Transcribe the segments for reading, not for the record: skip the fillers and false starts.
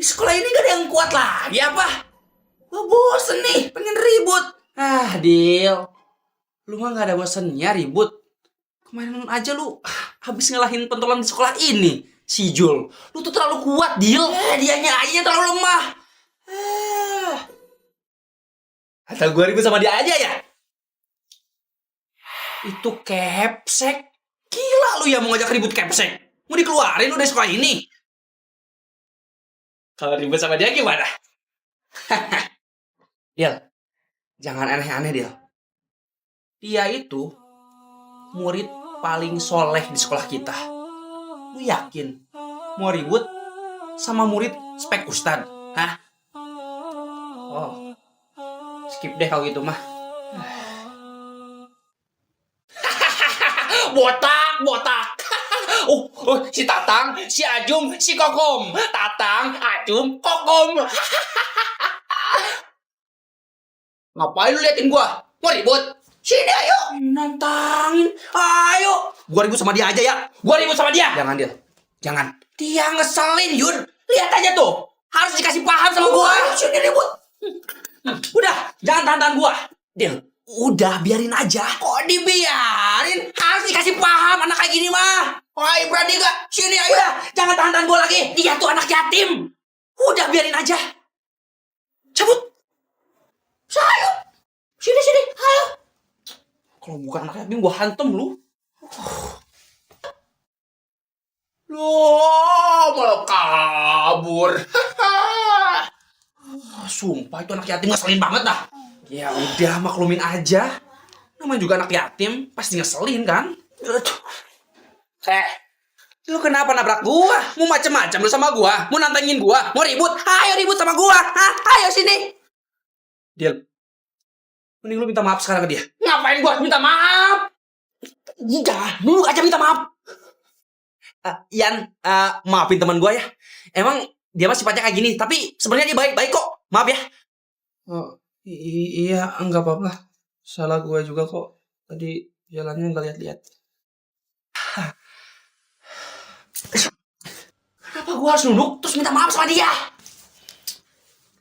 Di sekolah ini gak ada yang kuat lagi apa? Gua bosen nih, pengen ribut. Dil. Lu mah gak ada bosennya ribut. Kemarin aja lu habis ngalahin pentolan di sekolah ini. Si Jul. Lu tuh terlalu kuat, Dil. Dianya aja yang terlalu lemah. Atau gua ribut sama dia aja ya? Itu Kepsek. Gila lu ya mau ngajak ribut Kepsek. Mau dikeluarin lu dari sekolah ini. Kalau ribut sama dia gimana? Dil, jangan aneh-aneh, Dil. Dia itu murid paling soleh di sekolah kita. Lu yakin mau ribut sama murid spek ustad? Hah? Oh, skip deh kalau gitu mah. Botak. Si Tatang, si Ajum, si Kokom. Tatang, Ajum, Kokom. Ngapain lu liatin gua? Mau ribut? Sini ayo. Nantangin. Ayo. Gua ribut sama dia aja ya. Gua ribut sama dia. Jangan, Dil. Jangan. Dia ngeselin, Yun. Lihat aja tuh. Harus dikasih paham sama gua. Sini ribut. Udah, jangan tahan-tahan gua. Dil, udah biarin aja. Kok dibiarin? Harus dikasih paham anak kayak gini mah. Woi, berani gak? Sini ayo. Udah, jangan tahan-tahan gua lagi. Dia tuh anak yatim. Udah biarin aja. Cabut. Ayo. Sini, ayo. Kalau bukan anak yatim, gua hantem lu. Loh, malah kabur. Sumpah itu anak yatim ngeselin banget dah. Ya udah, maklumin aja. Namanya juga anak yatim, pasti ngeselin kan? Lu kenapa nabrak gua? Mau macem-macem lu sama gua? Mau nantangin gua? Mau ribut? Ayo ribut sama gua. Ayo sini. Dil, mending lu minta maaf sekarang ke dia. Ngapain gua minta maaf? Jangan, dulu aja minta maaf. Yan, maafin teman gua ya. Emang dia mah sifatnya kayak gini, tapi sebenarnya dia baik kok. Maaf ya. Oh, iya, enggak apa-apa. Salah gua juga kok. Tadi jalannya enggak lihat-lihat. Kenapa gua harus nunduk terus minta maaf sama dia?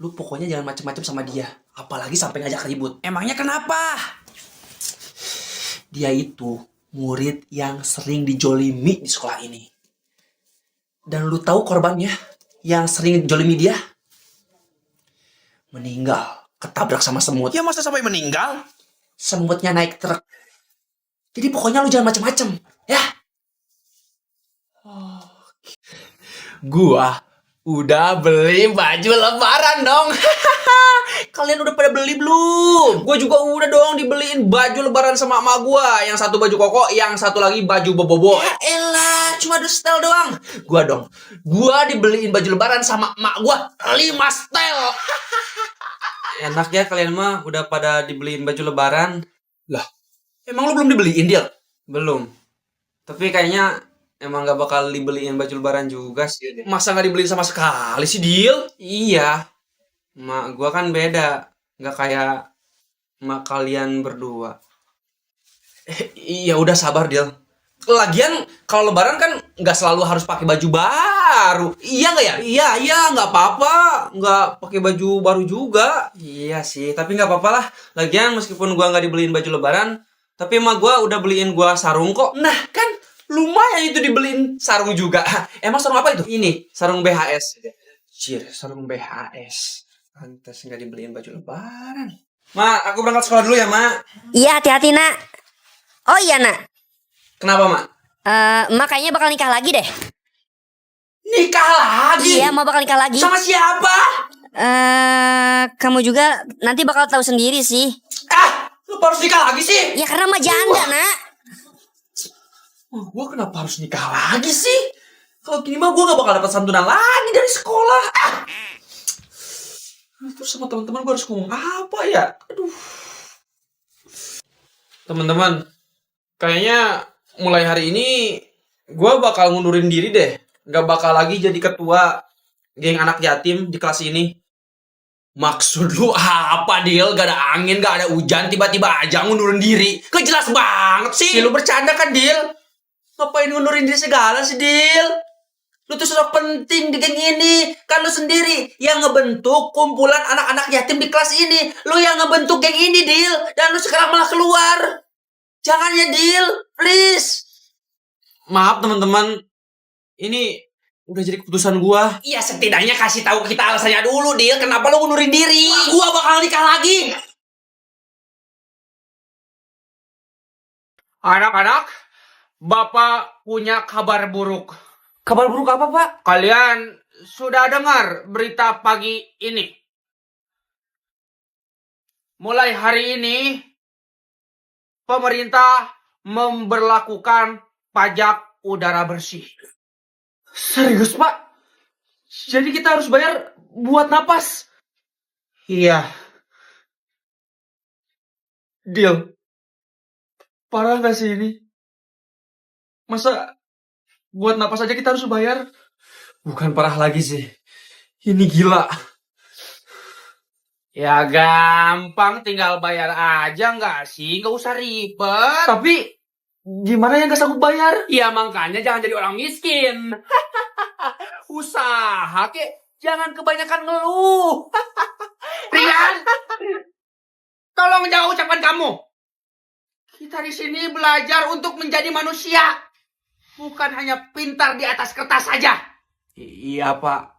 Lu pokoknya jangan macem-macem sama dia. Apalagi sampai ngajak ribut. Emangnya kenapa? Dia itu murid yang sering dijolimi di sekolah ini. Dan lu tahu korbannya yang sering dijolimi dia? Meninggal. Ketabrak sama semut. Ya masa sampai meninggal? Semutnya naik truk. Jadi pokoknya lu jangan macem-macem. Ya? Gua udah beli baju lebaran dong. Kalian udah pada beli belum? Gue juga udah dong dibeliin baju lebaran sama emak gue. Yang satu baju koko, yang satu lagi baju bobo. Ya elah, cuma 2 setel doang. Gue dibeliin baju lebaran sama emak gue 5 setel. Enak ya kalian mah udah pada dibeliin baju lebaran. Lah, emang lu belum dibeliin, Dil? Belum. Tapi kayaknya emang gak bakal dibeliin baju lebaran juga sih. Masa gak dibeliin sama sekali sih, Dil? Iya. Mak gua kan beda. Gak kayak mak kalian berdua. Iya udah sabar, Dil. Lagian kalau lebaran kan gak selalu harus pakai baju baru. Iya gak ya? Iya gak apa-apa. Gak pakai baju baru juga. Iya sih, tapi gak apa-apa lah. Lagian meskipun gua gak dibeliin baju lebaran, tapi emak gua udah beliin gua sarung kok. Nah kan lumayan itu dibeliin sarung juga. Emang sarung apa itu? Ini, sarung BHS. Cir, sarung BHS. Pantes nggak dibeliin baju lebaran. Ma, aku berangkat sekolah dulu ya, Ma. Iya, hati-hati, Nak. Oh iya, Nak. Kenapa, Ma? Mak kayaknya bakal nikah lagi deh. Nikah lagi? Iya, mau bakal nikah lagi. Sama siapa? Kamu juga nanti bakal tahu sendiri sih. Lu harus nikah lagi sih? Ya karena mah janda, Nak. Gua kenapa harus nikah lagi sih? Kalau gini mah gua gak bakal dapat santunan lagi dari sekolah. Terus sama teman-teman gue harus ngomong apa ya? Aduh. Teman-teman, kayaknya mulai hari ini gue bakal ngundurin diri deh. Gak bakal lagi jadi ketua geng anak yatim di kelas ini. Maksud lu apa, Dil? Gak ada angin, gak ada hujan, tiba-tiba aja ngundurin diri. Gak jelas banget sih. Lu bercanda kan, Dil? Ngapain ngundurin diri segala sih, Dil? Lu tuh sok penting di geng ini. Kan lu sendiri yang ngebentuk kumpulan anak-anak yatim di kelas ini. Lu yang ngebentuk geng ini, Dil. Dan lu sekarang malah keluar. Jangan ya, Dil. Please. Maaf, teman-teman. Ini udah jadi keputusan gua. Iya, setidaknya kasih tahu kita alasannya dulu, Dil. Kenapa lu ngundurin diri? Gua bakal nikah lagi. Anak-anak, Bapak punya kabar buruk. Kabar buruk apa, Pak? Kalian sudah dengar berita pagi ini? Mulai hari ini, pemerintah memberlakukan pajak udara bersih. Serius, Pak? Jadi kita harus bayar buat napas? Iya. Deal. Parah gak sih ini? Masa buat napas aja kita harus bayar? Bukan parah lagi sih. Ini gila. Ya gampang, tinggal bayar aja nggak sih? Nggak usah ribet. Tapi gimana yang gak sanggup bayar? Ya makanya jangan jadi orang miskin. Usaha kek, jangan kebanyakan ngeluh. Rian, tolong jauh ucapan kamu. Kita di sini belajar untuk menjadi manusia, bukan hanya pintar di atas kertas saja. Iya, Pak.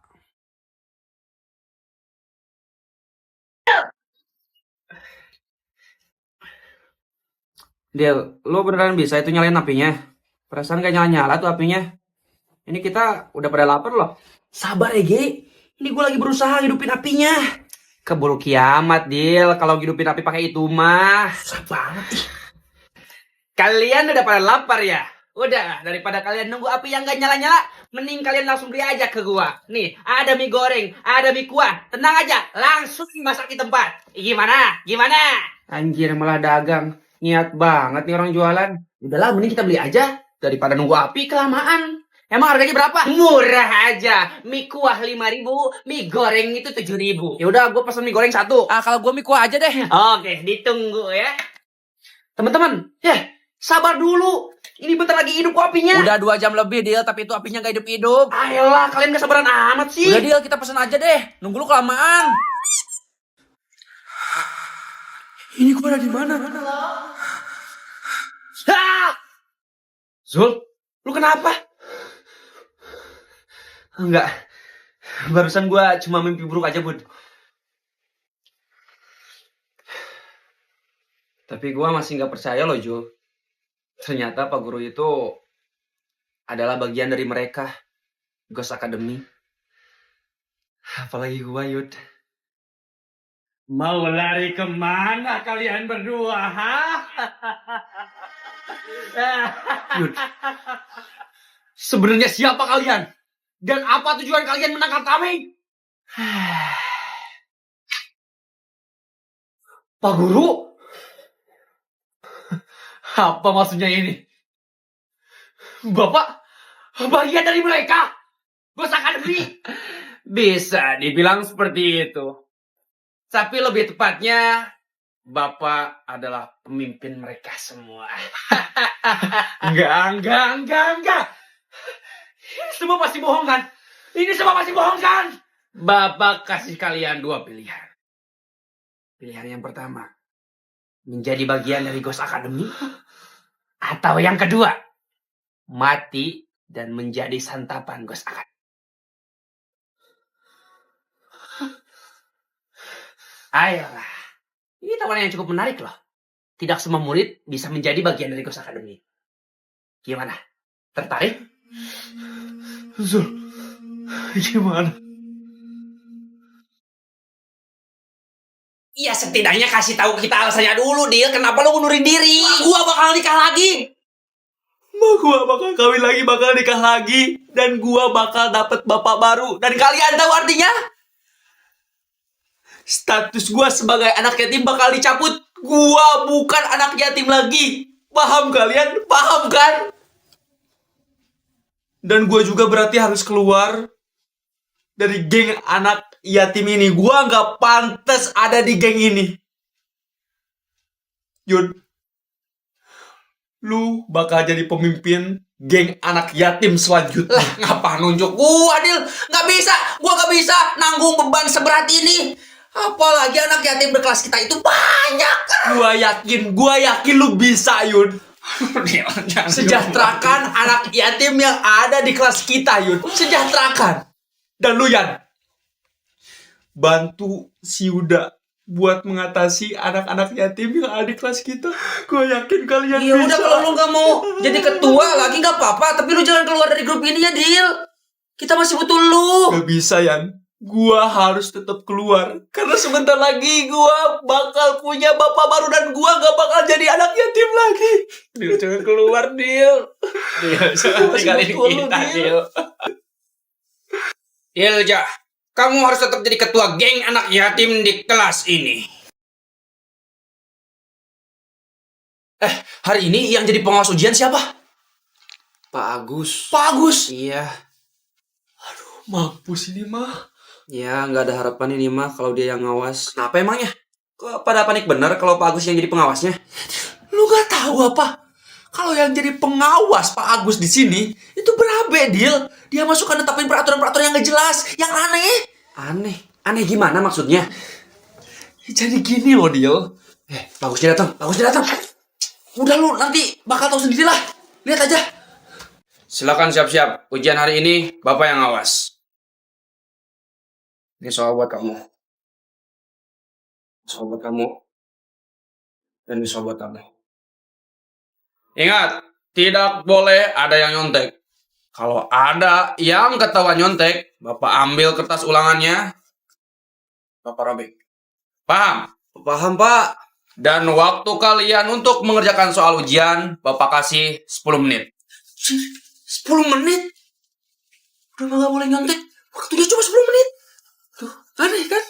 Del, lo beneran bisa itu nyalain apinya? Perasaan gak nyala-nyala tuh apinya. Ini kita udah pada lapar loh. Sabar ya, Ge. Ini gue lagi berusaha hidupin apinya. Keburu kiamat, Dil. Kalau hidupin api pakai itu mah. Susah banget ih. Kalian udah pada lapar ya? Udah, daripada kalian nunggu api yang gak nyala-nyala, mending kalian langsung beli aja ke gua. Nih, ada mie goreng, ada mie kuah. Tenang aja, langsung masak di tempat. Gimana? Gimana? Anjir, malah dagang. Niat banget nih orang jualan. Udahlah, mending kita beli aja. Daripada nunggu api kelamaan. Emang harganya berapa? Murah aja. Mie kuah 5.000, mie goreng itu 7.000. Ya udah, gue pesen mie goreng 1. Kalau gua mie kuah aja deh. Oke, ditunggu ya. Teman-teman, sabar dulu. Ini bentar lagi hidup kok apinya. Udah 2 jam lebih, Dil, tapi itu apinya gak hidup-hidup. Ayolah, kalian gak sabaran amat sih. Udah, Dil, kita pesen aja deh. Nunggu lu kelamaan. Ini gue ada di mana? Zul, lu kenapa? Enggak. Barusan gue cuma mimpi buruk aja, Bud. Tapi gue masih gak percaya loh, Jul. Ternyata Pak Guru itu adalah bagian dari mereka. Ghost Academy. Apalagi gue, Yud. Mau lari kemana kalian berdua, ha? Yud, sebenarnya siapa kalian? Dan apa tujuan kalian menangkap kami? Pak Guru? Apa maksudnya ini? Bapak bagian dari mereka? Ghost Academy? Bisa dibilang seperti itu. Tapi lebih tepatnya, Bapak adalah pemimpin mereka semua. Enggak. Ini semua pasti bohong kan? Ini semua pasti bohong kan? Bapak kasih kalian 2 pilihan. Pilihan yang pertama, menjadi bagian dari Ghost Academy. Atau yang kedua, mati dan menjadi santapan Ghost Academy. Ayolah, ini tawaran yang cukup menarik loh. Tidak semua murid bisa menjadi bagian dari Ghost Academy. Gimana? Tertarik? Zul, gimana? Iya, setidaknya kasih tahu kita alasannya dulu, Dil. Kenapa lu ngundurin diri? Gua bakal nikah lagi. Gua bakal kawin lagi, bakal nikah lagi. Dan gua bakal dapet bapak baru. Dan kalian tahu artinya? Status gua sebagai anak yatim bakal dicabut. Gua bukan anak yatim lagi. Paham kalian? Paham kan? Dan gua juga berarti harus keluar dari geng anak yatim ini. Gua nggak pantas ada di geng ini. Yud, lu bakal jadi pemimpin geng anak yatim selanjutnya. Ngapa nunjuk gua, Dil? Nggak bisa, gua nggak bisa nanggung beban seberat ini. Apalagi anak yatim berkelas kita itu banyak. Gua yakin lu bisa, Yun. Dil, jangan Sejahterakan anak yatim yang ada di kelas kita, Yun. Sejahterakan. Dan lu, Yan, bantu si Yuda buat mengatasi anak-anak yatim yang ada di kelas kita. Gue yakin kalian Ya bisa. udah, kalau lu nggak mau jadi ketua lagi nggak apa-apa, tapi lu jangan keluar dari grup ini ya, Dil. Kita masih butuh lu. Gak bisa, Yan. Gua harus tetap keluar. Karena sebentar lagi gua bakal punya bapak baru dan gua gak bakal jadi anak yatim lagi. Dil, jangan keluar, Dil. Dil, jangan tinggalin butuh lu, kita, Dil. Dil. Dil, Ja. Kamu harus tetap jadi ketua geng anak yatim di kelas ini. Hari ini yang jadi pengawas ujian siapa? Pak Agus. Pak Agus. Iya, Mampus ini mah. ya nggak ada harapan ini mah kalau dia yang ngawas. Kenapa emangnya? Kok pada panik bener kalau Pak Agus yang jadi pengawasnya? Lu gak tahu apa? Kalau yang jadi pengawas Pak Agus di sini itu berabe, Dil. Dia masuk netapin peraturan-peraturan yang gak jelas, yang aneh. Aneh, aneh gimana maksudnya? Jadi gini loh, Dil. Pak Agusnya datang, Pak Agusnya datang. Udah lu nanti bakal tahu sendiri lah. Lihat aja. Silakan siap-siap. Ujian hari ini Bapak yang ngawas. Ini soal buat kamu. Soal buat kamu. Dan ini soal buat kamu. Ingat, tidak boleh ada yang nyontek. Kalau ada yang ketahuan nyontek, Bapak ambil kertas ulangannya, Bapak robek. Paham? Paham Pak? Dan waktu kalian untuk mengerjakan soal ujian, Bapak kasih 10 menit. 10 menit? Udah gak boleh nyontek. Waktunya cuma 10 menit. Tuh, aneh kan?